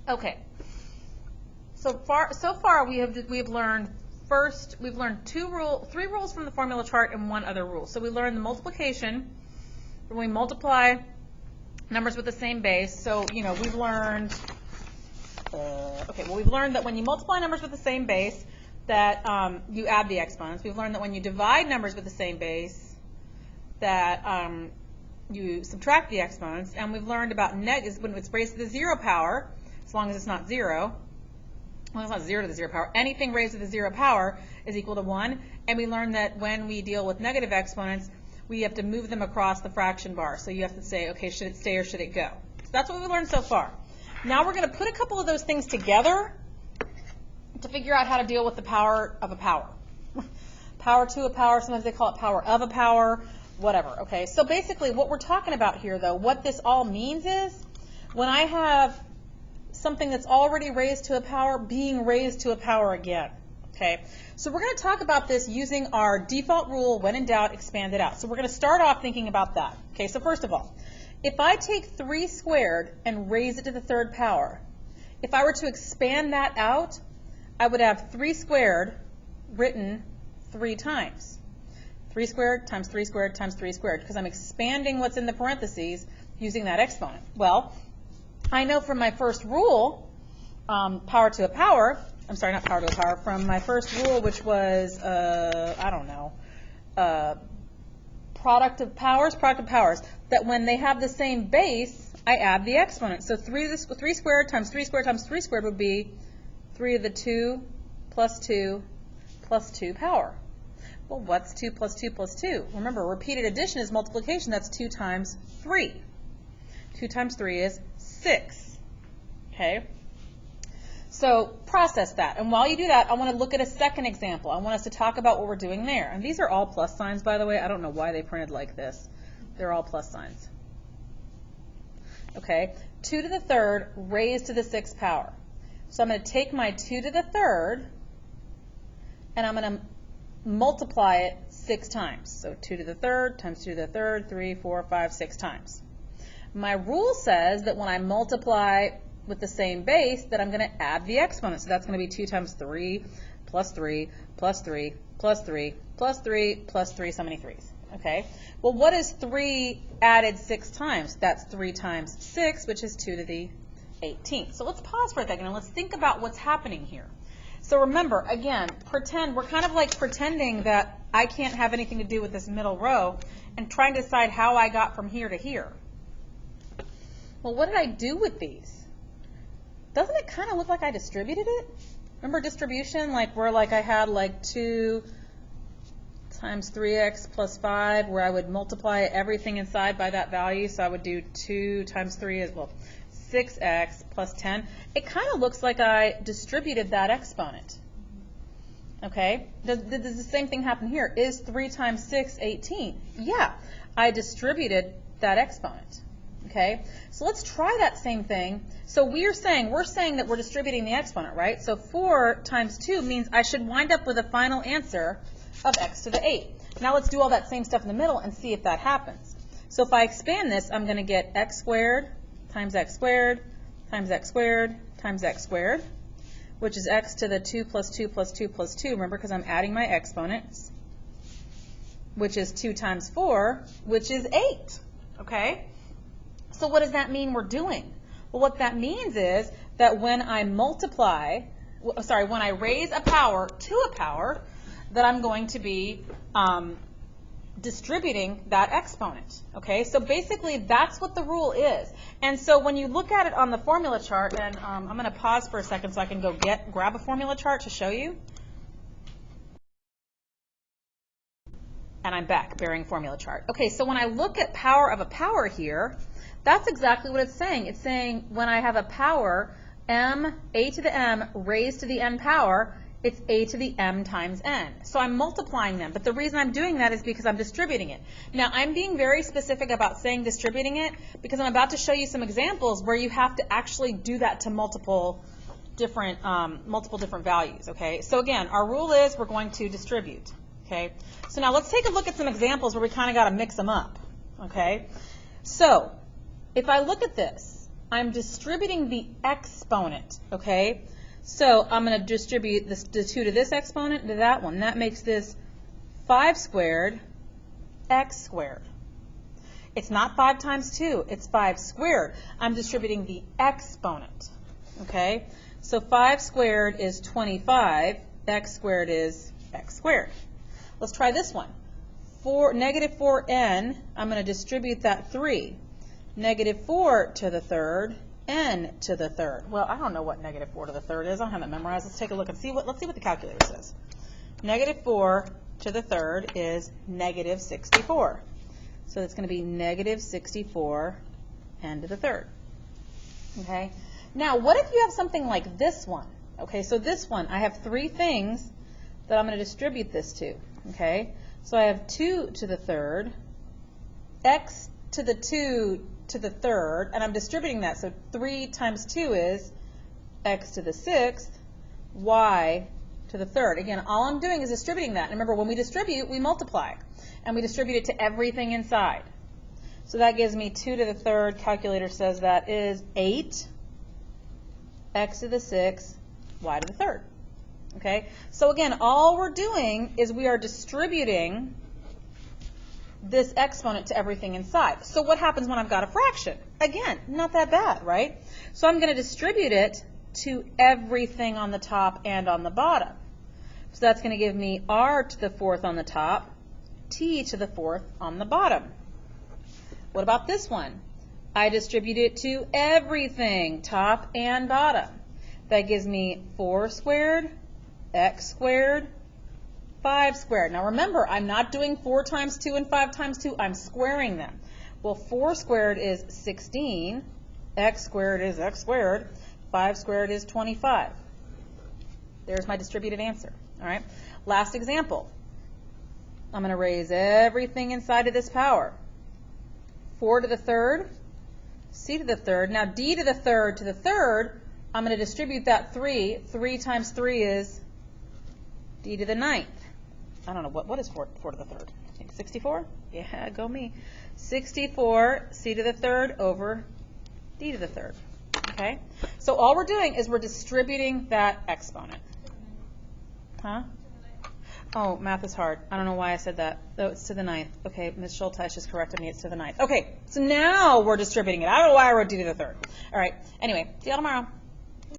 Okay. So far we have learned three rules from the formula chart and one other rule. So we learned the multiplication when we multiply numbers with the same base. So we've learned we've learned that when you multiply numbers with the same base, that you add the exponents. We've learned that when you divide numbers with the same base, that you subtract the exponents. And we've learned about when it's raised to the 0 power, as long as it's not 0. Well, it's not 0 to the 0 power. Anything raised to the 0 power is equal to 1. And we learned that when we deal with negative exponents, we have to move them across the fraction bar. So you have to say, okay, should it stay or should it go? So that's what we learned so far. Now we're going to put a couple of those things together to figure out how to deal with the power of a power. Power to a power, sometimes they call it power of a power, whatever. Okay, so basically what we're talking about here, though, what this all means is when I have something that's already raised to a power being raised to a power again. Okay, so we're going to talk about this using our default rule, when in doubt, expand it out. So we're going to start off thinking about that. Okay, so first of all, if I take 3 squared and raise it to the 3rd power, if I were to expand that out, I would have 3 squared written 3 times. 3 squared times 3 squared times 3 squared, because I'm expanding what's in the parentheses using that exponent. Well, I know from my first rule, power to a power, I'm sorry, not power to a power, from my first rule, which was, I don't know, product of powers, that when they have the same base, I add the exponent. So 3 squared times 3 squared times 3 squared would be 3 to the 2 plus 2 plus 2 power. Well, what's 2 plus 2 plus 2? Remember, repeated addition is multiplication. That's 2 times 3. 2 times 3 is 6. Okay? So process that. And while you do that, I want to look at a second example. I want us to talk about what we're doing there. And these are all plus signs, by the way. I don't know why they printed like this. They're all plus signs. Okay? 2 to the 3rd raised to the 6th power. So I'm going to take my 2 to the 3rd, and I'm going to multiply it 6 times. So 2 to the 3rd times 2 to the 3rd, 3, 4, 5, 6 times. My rule says that when I multiply with the same base, that I'm going to add the exponent. So that's going to be 2 times 3 plus 3 plus 3 plus 3 plus 3 plus 3, so many 3's. Okay? Well, what is 3 added 6 times? That's 3 times 6, which is 2 to the 18th. So let's pause for a second and let's think about what's happening here. So remember, again, we're kind of like pretending that I can't have anything to do with this middle row and trying to decide how I got from here to here. Well, what did I do with these? Doesn't it kind of look like I distributed it? Remember distribution, like where I had 2 times 3x plus 5, where I would multiply everything inside by that value. So I would do 2 times 3 as well. 6x plus 10. It kind of looks like I distributed that exponent. Okay? Does the same thing happen here? Is 3 times 6 18? Yeah, I distributed that exponent. Okay? So let's try that same thing. So we're saying that we're distributing the exponent, right? So 4 times 2 means I should wind up with a final answer of x to the 8. Now let's do all that same stuff in the middle and see if that happens. So if I expand this, I'm going to get x squared times x squared times x squared times x squared, which is x to the 2 plus 2 plus 2 plus 2, remember, because I'm adding my exponents, which is 2 times 4, which is 8. Okay? So what does that mean we're doing? Well, what that means is that when I when I raise a power to a power, that I'm going to be distributing that exponent. Okay, so basically that's what the rule is. And so when you look at it on the formula chart, and I'm going to pause for a second so I can go grab a formula chart to show you. And I'm back, bearing formula chart. Okay, so when I look at power of a power here, that's exactly what it's saying. It's saying when I have a power, a to the m raised to the n power, it's a to the m times n. So I'm multiplying them, but the reason I'm doing that is because I'm distributing it. Now, I'm being very specific about saying distributing it because I'm about to show you some examples where you have to actually do that to multiple different values, okay? So again, our rule is we're going to distribute, okay? So now let's take a look at some examples where we kind of got to mix them up, okay? So if I look at this, I'm distributing the exponent, okay? So I'm going to distribute the 2 to this exponent to that one. That makes this 5 squared x squared. It's not 5 times 2, it's 5 squared. I'm distributing the exponent, okay? So 5 squared is 25, x squared is x squared. Let's try this one. Negative 4n, I'm going to distribute that 3. Negative 4 to the third, n to the third. Well, I don't know what negative 4 to the third is. I don't have that memorized. Let's take a look and let's see what the calculator says. Negative 4 to the third is negative 64. So it's going to be negative 64 n to the third. Okay. Now, what if you have something like this one? Okay, so this one, I have 3 things that I'm going to distribute this to. Okay, so I have 2 to the third, x to the 2 to the third, and I'm distributing that. So 3 times 2 is x to the 6th, y to the third. Again, all I'm doing is distributing that. And remember, when we distribute, we multiply. And we distribute it to everything inside. So that gives me 2 to the third. Calculator says that is 8, x to the 6th, y to the third. Okay? So again, all we're doing is we are distributing this exponent to everything inside. So what happens when I've got a fraction? Again, not that bad, right? So I'm going to distribute it to everything on the top and on the bottom. So that's going to give me r to the 4th on the top, t to the 4th on the bottom. What about this one? I distribute it to everything, top and bottom. That gives me 4 squared, x squared, 5 squared. Now remember, I'm not doing 4 times 2 and 5 times 2. I'm squaring them. Well, 4 squared is 16. X squared is x squared. 5 squared is 25. There's my distributed answer. All right. Last example. I'm going to raise everything inside of this power. 4 to the third, c to the third. Now d to the third, I'm going to distribute that 3. 3 times 3 is d to the 9th. I don't know, what is 4 to the third? I think 64? Yeah, go me. 64 c to the third over d to the third. Okay? So all we're doing is we're distributing that exponent. Huh? Oh, math is hard. I don't know why I said that. Oh, it's to the 9th. Okay, Ms. Schulteis just corrected me. It's to the 9th. Okay, so now we're distributing it. I don't know why I wrote d to the third. All right. Anyway, see y'all tomorrow.